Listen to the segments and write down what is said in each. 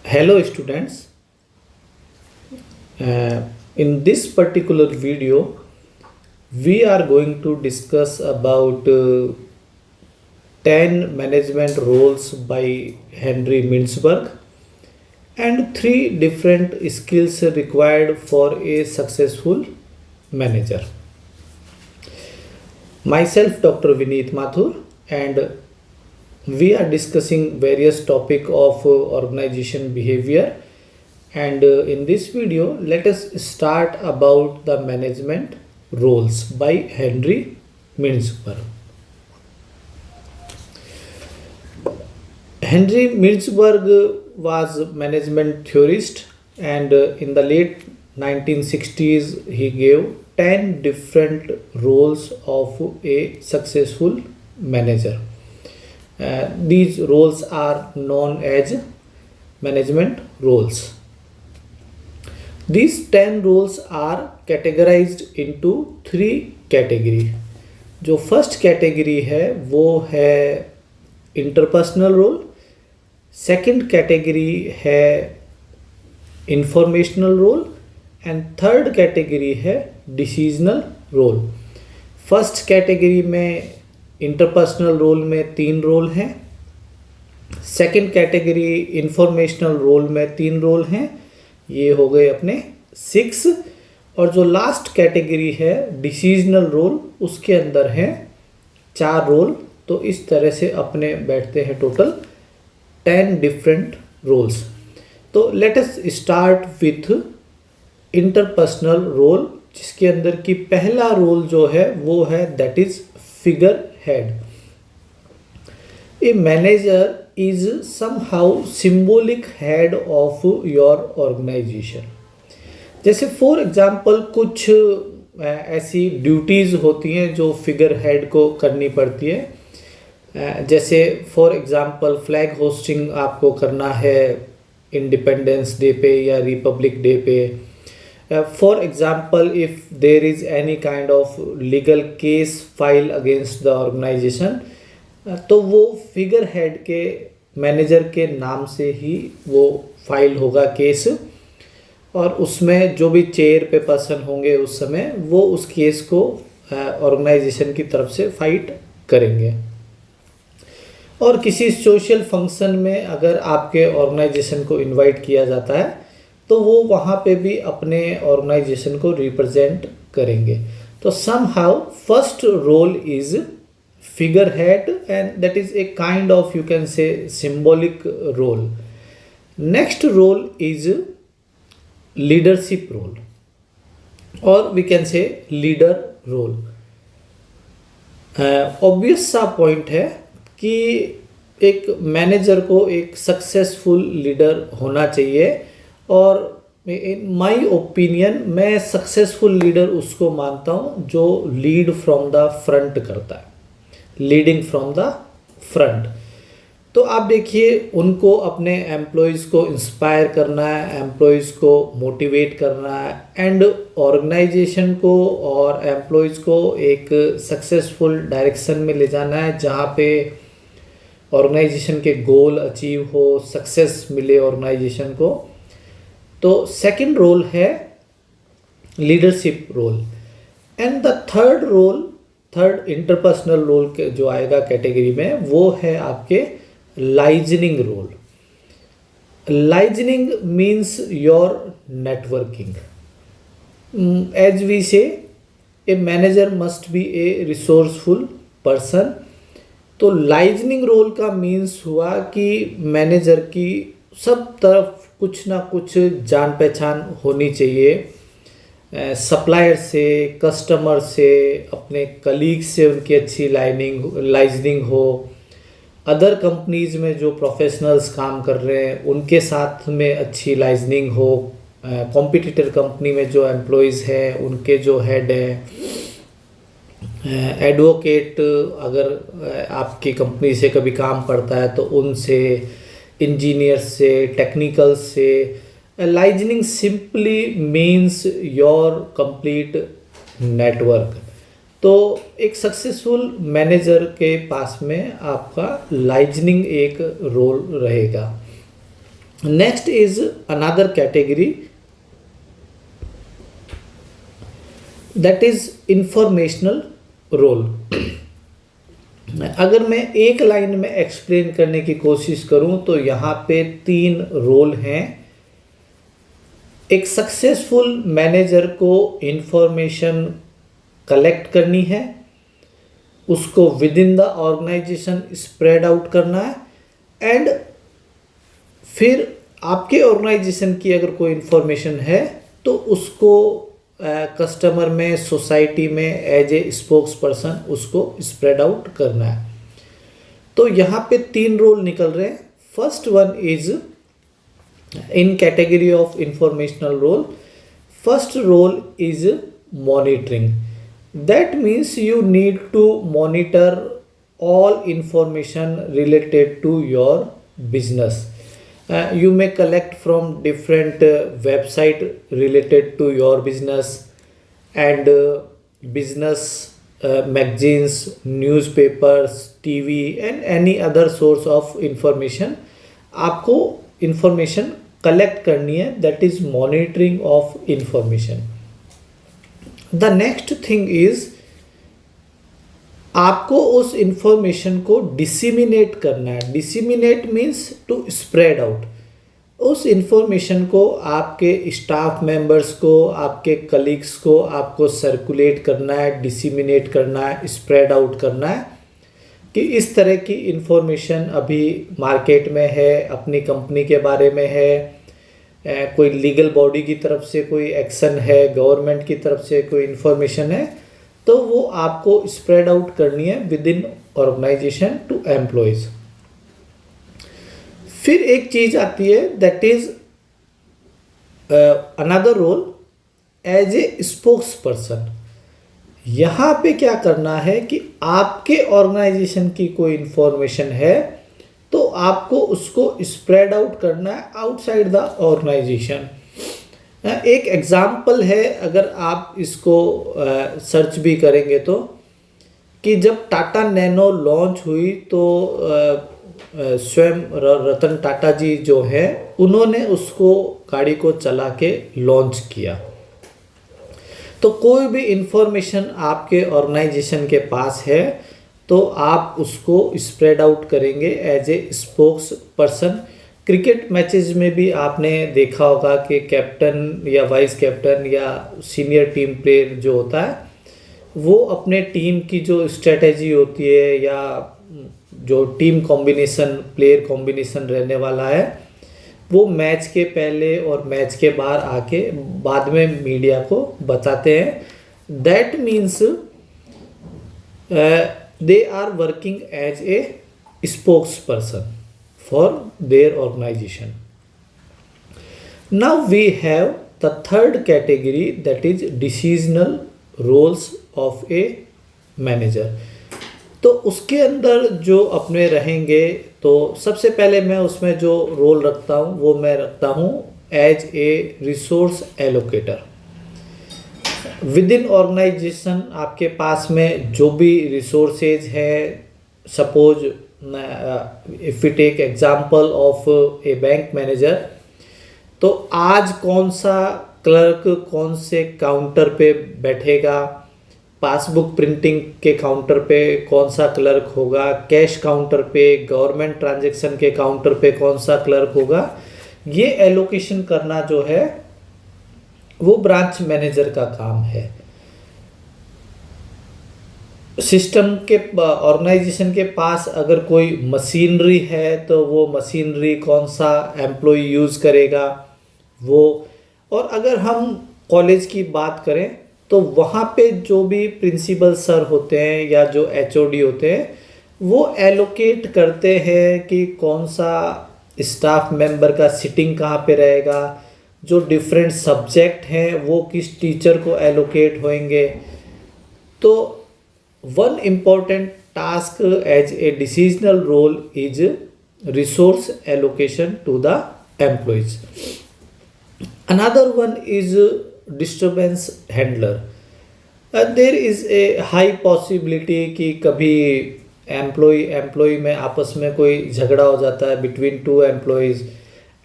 Hello students. In this particular video, we are going to discuss about 10 management roles by Henry Mintzberg and 3 different skills required for a successful manager. Myself, Dr. Vineet Mathur, and we are discussing various topic of organization behavior, and in this video let us start about the management roles by Henry Mintzberg. Henry Mintzberg was a management theorist, and in the late 1960s he gave 10 different roles of a successful manager. These roles are known as management roles. These 10 roles are categorized into 3 category. जो first category है वो है interpersonal role, second category है informational role and third category है decisional role. First category में interpersonal role में 3 role हैं, second category informational role में 3 रोल हैं, ये हो गए अपने 6, और जो लास्ट कैटेगरी है डिसीजनल रोल उसके अंदर हैं 4 रोल. तो इस तरह से अपने बैठते हैं टोटल 10 डिफरेंट रोल्स. तो let us start with interpersonal role, जिसके अंदर की पहला रोल जो है वो है that is figure head. A manager is somehow symbolic head of your organization. जैसे फॉर एग्जाम्पल कुछ ऐसी ड्यूटीज़ होती हैं जो फिगर हेड को करनी पड़ती है. जैसे फॉर एग्जाम्पल फ्लैग होस्टिंग आपको करना है इंडिपेंडेंस डे पे या रिपब्लिक डे पे. For example, if there is any kind of legal case file against the organization, तो वो फिगर हेड के मैनेजर के नाम से ही वो फाइल होगा केस, और उसमें जो भी चेयर पे पर्सन होंगे उस समय वो उस केस को ऑर्गेनाइजेशन की तरफ से फाइट करेंगे. और किसी सोशल फंक्शन में अगर आपके ऑर्गेनाइजेशन को इनवाइट किया जाता है तो वो वहाँ पे भी अपने ऑर्गेनाइजेशन को रिप्रेजेंट करेंगे. तो somehow first role is figure head and that is a kind of you can say symbolic role. Next role is leadership role और we can say leader role. Obvious सा पॉइंट है कि एक manager को एक successful leader होना चाहिए, और इन माय ओपिनियन मैं सक्सेसफुल लीडर उसको मानता हूँ जो लीड फ्रॉम द फ्रंट करता है, लीडिंग फ्रॉम द फ्रंट. तो आप देखिए उनको अपने एम्प्लॉयज़ को इंस्पायर करना है, एम्प्लॉयज़ को मोटिवेट करना है, एंड ऑर्गेनाइजेशन को और एम्प्लॉयज़ को एक सक्सेसफुल डायरेक्शन में ले जाना है जहाँ पे ऑर्गेनाइजेशन के गोल अचीव हो, सक्सेस मिले ऑर्गेनाइजेशन को. तो सेकंड रोल है leadership role. And the third interpersonal role के जो आएगा कैटेगरी में वो है आपके liaisoning role. Liaisoning means your networking. As we say a manager must be a resourceful person. तो लाइजनिंग रोल का मीन्स हुआ कि मैनेजर की सब तरफ कुछ ना कुछ जान पहचान होनी चाहिए, सप्लायर से, कस्टमर से, अपने कलीग से उनकी अच्छी लाइजनिंग हो, अदर कंपनीज में जो प्रोफेशनल्स काम कर रहे हैं उनके साथ में अच्छी लाइजनिंग हो, कॉम्पिटिटर कंपनी में जो एम्प्लॉयज़ हैं उनके जो हेड है, एडवोकेट अगर आपकी कंपनी से कभी काम पड़ता है तो उनसे, इंजीनियर से, टेक्निकल से. Liaisoning simply means your complete network. तो एक सक्सेसफुल मैनेजर के पास में आपका लाइजनिंग एक रोल रहेगा. Next is another category, that is informational role. अगर मैं एक लाइन में एक्सप्लेन करने की कोशिश करूं तो यहाँ पे 3 रोल हैं. एक सक्सेसफुल मैनेजर को इंफॉर्मेशन कलेक्ट करनी है, उसको within the organization spread out करना है, एंड फिर आपके ऑर्गेनाइजेशन की अगर कोई इंफॉर्मेशन है तो उसको कस्टमर में, सोसाइटी में एज ए स्पोक्स पर्सन उसको स्प्रेड आउट करना है. तो यहाँ पे 3 रोल निकल रहे हैं. First one is in category of informational role. First role is monitoring. That means you need to monitor all information related to your business. You may collect from different website related to your business and business magazines, newspapers, TV and any other source of information. आपको information collect करनी है, that is monitoring of information. The next thing is आपको उस information को disseminate करना है. Disseminate means to spread out. उस information को आपके स्टाफ मेंबर्स को, आपके कलीग्स को आपको सर्कुलेट करना है, डिसिमिनेट करना है, स्प्रेड आउट करना है कि इस तरह की इंफॉर्मेशन अभी मार्केट में है, अपनी कंपनी के बारे में है, कोई लीगल बॉडी की तरफ से कोई एक्शन है, गवर्नमेंट की तरफ से कोई इंफॉर्मेशन है, तो वो आपको स्प्रेड आउट करनी है within organization to employees. फिर एक चीज आती है that is another role as a spokesperson. यहाँ पे क्या करना है कि आपके ऑर्गेनाइजेशन की कोई इंफॉर्मेशन है तो आपको उसको स्प्रेड आउट करना है आउटसाइड द ऑर्गेनाइजेशन. एक एग्जाम्पल है, अगर आप इसको सर्च भी करेंगे तो, कि जब टाटा नैनो लॉन्च हुई तो स्वयं रतन टाटा जी जो है उन्होंने उसको गाड़ी को चला के लॉन्च किया. तो कोई भी इंफॉर्मेशन आपके ऑर्गेनाइजेशन के पास है तो आप उसको स्प्रेड आउट करेंगे as a spokesperson. Cricket matches में भी आपने देखा होगा कि कैप्टन या वाइस कैप्टन या सीनियर टीम प्लेयर जो होता है वो अपने टीम की जो स्ट्रेटेजी होती है या जो टीम कॉम्बिनेशन, प्लेयर कॉम्बिनेशन रहने वाला है, वो मैच के पहले और मैच के बाद में मीडिया को बताते हैं. That means they are working as a spokesperson for their organization. Now we have the third category, that is decisional roles of a manager. तो उसके अंदर जो अपने रहेंगे तो सबसे पहले मैं उसमें जो रोल रखता हूँ वो मैं रखता हूँ as a resource allocator. Within organization आपके पास में जो भी रिसोर्सेज है, suppose if we take example of a bank manager, तो आज कौन सा क्लर्क कौन से काउंटर पे बैठेगा, पासबुक प्रिंटिंग के काउंटर पे कौन सा क्लर्क होगा, कैश काउंटर पे, गवर्नमेंट ट्रांजैक्शन के काउंटर पे कौन सा क्लर्क होगा, ये एलोकेशन करना जो है वो ब्रांच मैनेजर का काम है. सिस्टम के ऑर्गेनाइजेशन के पास अगर कोई मशीनरी है तो वो मशीनरी कौन सा एम्प्लॉय यूज़ करेगा वो. और अगर हम कॉलेज की बात करें तो वहाँ पे जो भी प्रिंसिपल सर होते हैं या जो एचओडी होते हैं वो एलोकेट करते हैं कि कौन सा स्टाफ मेंबर का सिटिंग कहाँ पे रहेगा, जो डिफरेंट सब्जेक्ट हैं वो किस टीचर को एलोकेट होंगे. तो one important task as a decisional role is resource allocation to the employees. Another one is disturbance handler. There is a high possibility कि कभी एम्प्लॉय में आपस में कोई झगड़ा हो जाता है between two employees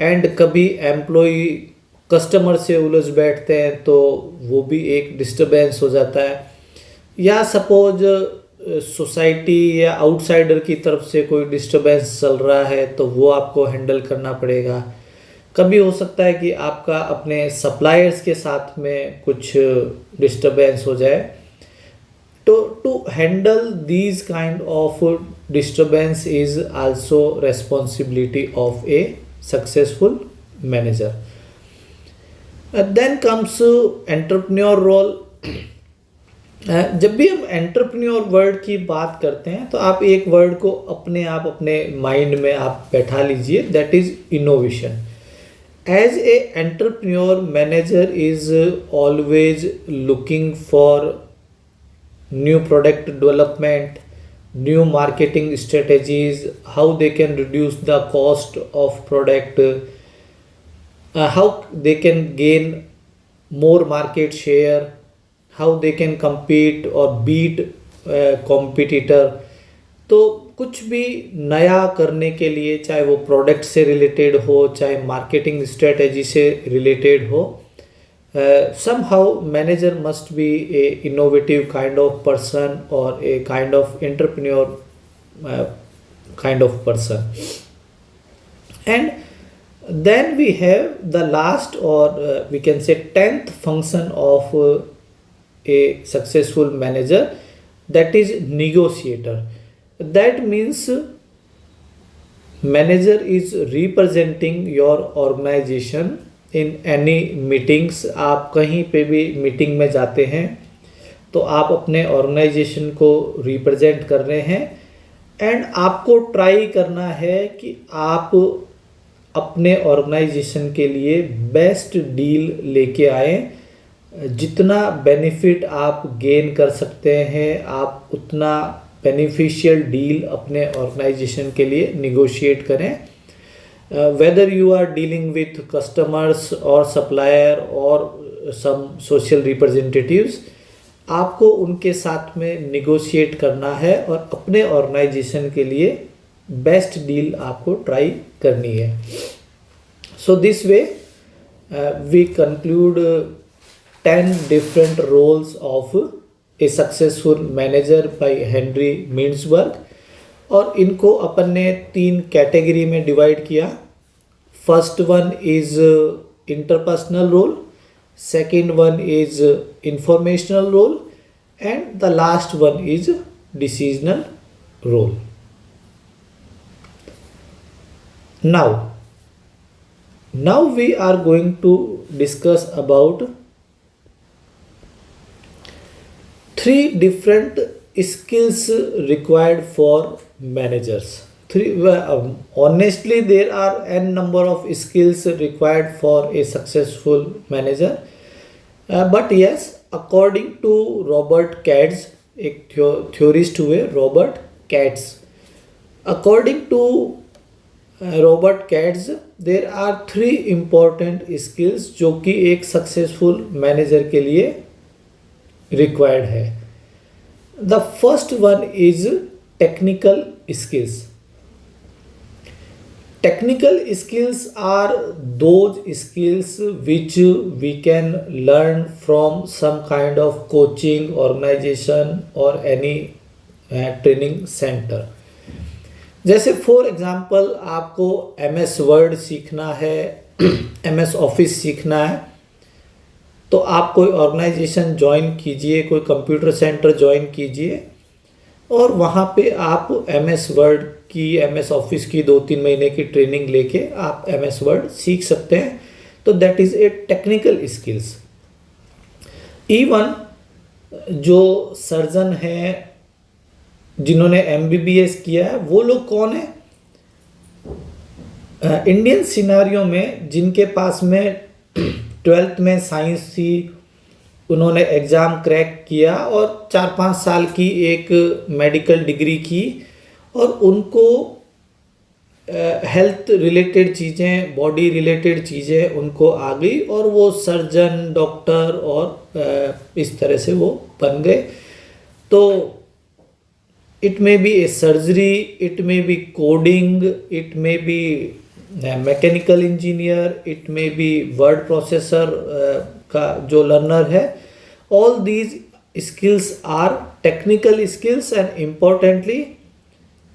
एंड कभी एम्प्लॉय कस्टमर से उलझ बैठते हैं तो वो भी एक डिस्टरबेंस हो जाता है, या सपोज सोसाइटी या आउटसाइडर की तरफ से कोई डिस्टरबेंस चल रहा है तो वो आपको हैंडल करना पड़ेगा। कभी हो सकता है कि आपका अपने सप्लायर्स के साथ में कुछ डिस्टरबेंस हो जाए। तो to handle these kind of disturbance is also responsibility of a successful manager. Then comes entrepreneur role. जब भी हम एंटरप्रेन्योर वर्ड की बात करते हैं तो आप एक वर्ड को अपने माइंड में आप बैठा लीजिए, that is innovation. As a entrepreneur manager is always looking for new product development, new marketing strategies, how they can reduce the cost of product, how they can gain more market share, how they can compete or beat competitor। तो कुछ भी नया करने के लिए, चाहे वो product से रिलेटेड हो, चाहे मार्केटिंग स्ट्रेटेजी से रिलेटेड हो, somehow manager must be a innovative kind of person or a kind of entrepreneur kind of person। And then we have the last, or we can say 10th function of a successful manager, that is negotiator। That means manager is representing your organization in any meetings. आप कहीं पे भी meeting में जाते हैं तो आप अपने ऑर्गेनाइजेशन को रिप्रेजेंट कर रहे हैं, एंड आपको ट्राई करना है कि आप अपने ऑर्गेनाइजेशन के लिए बेस्ट डील लेके आए। जितना बेनिफिट आप गेन कर सकते हैं आप उतना बेनिफिशियल डील अपने ऑर्गेनाइजेशन के लिए निगोशिएट करें। whether you are dealing with customers or supplier or some social representatives, आपको उनके साथ में निगोशिएट करना है और अपने ऑर्गेनाइजेशन के लिए बेस्ट डील आपको ट्राई करनी है। So this way we conclude 10 different roles of a successful manager by Henry Mintzberg, और इनको अपन ने 3 कैटेगरी में डिवाइड किया। First one is interpersonal role, second one is informational role, and the last one is decisional role. now we are going to discuss about 3 different skills required for managers। Honestly there are n number of skills required for a successful manager, but yes, according to Robert Katz, एक theorist हुए Robert Katz, according to Robert Katz there are 3 important skills जो कि एक successful manager के लिए required है। The first one is technical skills। Technical skills are those skills which we can learn from some kind of coaching organization or any training center। जैसे for example आपको MS word सीखना है, MS office सीखना है, तो आप कोई organisation join कीजिए, कोई कंप्यूटर सेंटर ज्वाइन कीजिए, और वहाँ पे आप MS वर्ड की, MS ऑफिस की 2-3 महीने की ट्रेनिंग लेके आप MS वर्ड सीख सकते हैं। तो that is a technical skills. Even जो सर्जन हैं जिन्होंने MBBS किया है वो लोग कौन है? इंडियन सिनारियो में जिनके पास में 12th में साइंस थी, उन्होंने एग्ज़ाम क्रैक किया और 4-5 साल की एक मेडिकल डिग्री की, और उनको हेल्थ रिलेटेड चीज़ें, बॉडी रिलेटेड चीज़ें उनको आ गई और वो सर्जन, डॉक्टर और इस तरह से वो बन गए। तो it may be A surgery, it may be coding, it may be mechanical engineer, it may be word processor का जो लर्नर है. All these skills are technical skills, and importantly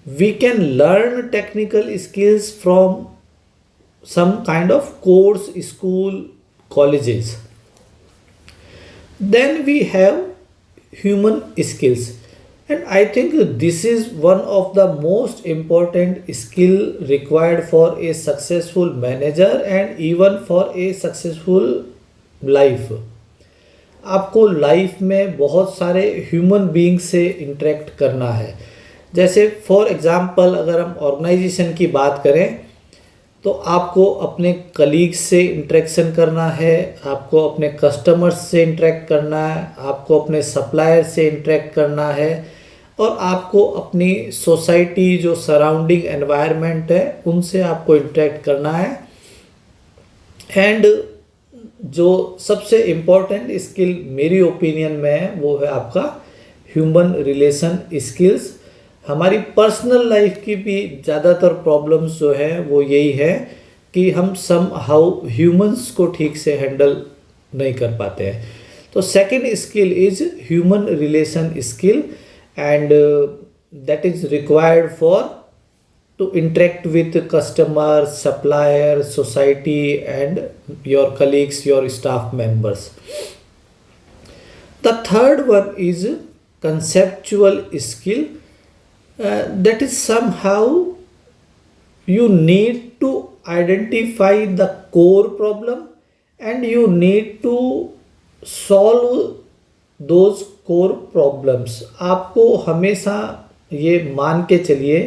we can learn technical skills from some kind of course, school, colleges. Then we have human skills, and I think this is one of the most important skill required for a successful manager and even for a successful life. आपको life में बहुत सारे human being से interact करना है. जैसे for example अगर हम ऑर्गेनाइजेशन की बात करें तो आपको अपने कलीग्स से इंटरेक्शन करना है, आपको अपने कस्टमर्स से इंटरेक्ट करना है, आपको अपने सप्लायर से इंटरेक्ट करना है, और आपको अपनी सोसाइटी जो सराउंडिंग एनवायरनमेंट है उनसे आपको इंटरेक्ट करना है. एंड जो सबसे इम्पोर्टेंट स्किल मेरी ओपिनियन में है वो है आपका ह्यूमन रिलेशन स्किल्स. हमारी पर्सनल लाइफ की भी ज़्यादातर प्रॉब्लम्स जो है वो यही है कि हम सम हाउ ह्यूमंस को ठीक से हैंडल नहीं कर पाते हैं. तो second skill is human relation skill, and that is required for to interact with customer, supplier, society and your colleagues, your staff members. The third one is conceptual skill. That is somehow you need to identify the core problem and you need to solve those core problems. आपको हमेशा ये मान के चलिए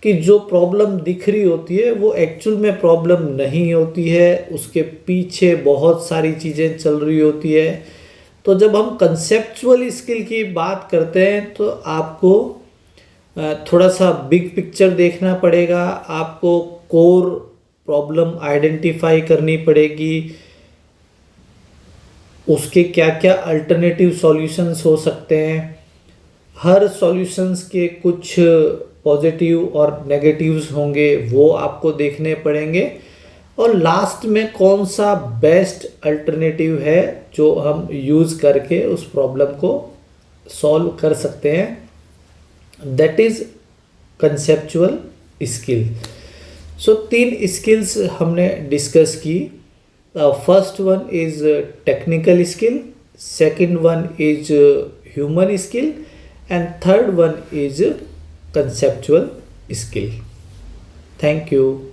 कि जो problem दिख रही होती है वो एक्चुअल में प्रॉब्लम नहीं होती है, उसके पीछे बहुत सारी चीज़ें चल रही होती है. तो जब हम कंसेप्चुअल स्किल की बात करते हैं तो आपको थोड़ा सा बिग पिक्चर देखना पड़ेगा, आपको कोर प्रॉब्लम आइडेंटिफाई करनी पड़ेगी, उसके क्या क्या अल्टरनेटिव सॉल्यूशंस हो सकते हैं, हर सॉल्यूशंस के कुछ पॉजिटिव और नेगेटिव्स होंगे वो आपको देखने पड़ेंगे, और लास्ट में कौन सा बेस्ट अल्टरनेटिव है जो हम यूज़ करके उस प्रॉब्लम को सॉल्व कर सकते हैं. That is conceptual skill. So 3 skills हमने डिस्कस की. First one is technical skill, second one is human skill, and third one is conceptual skill. Thank you.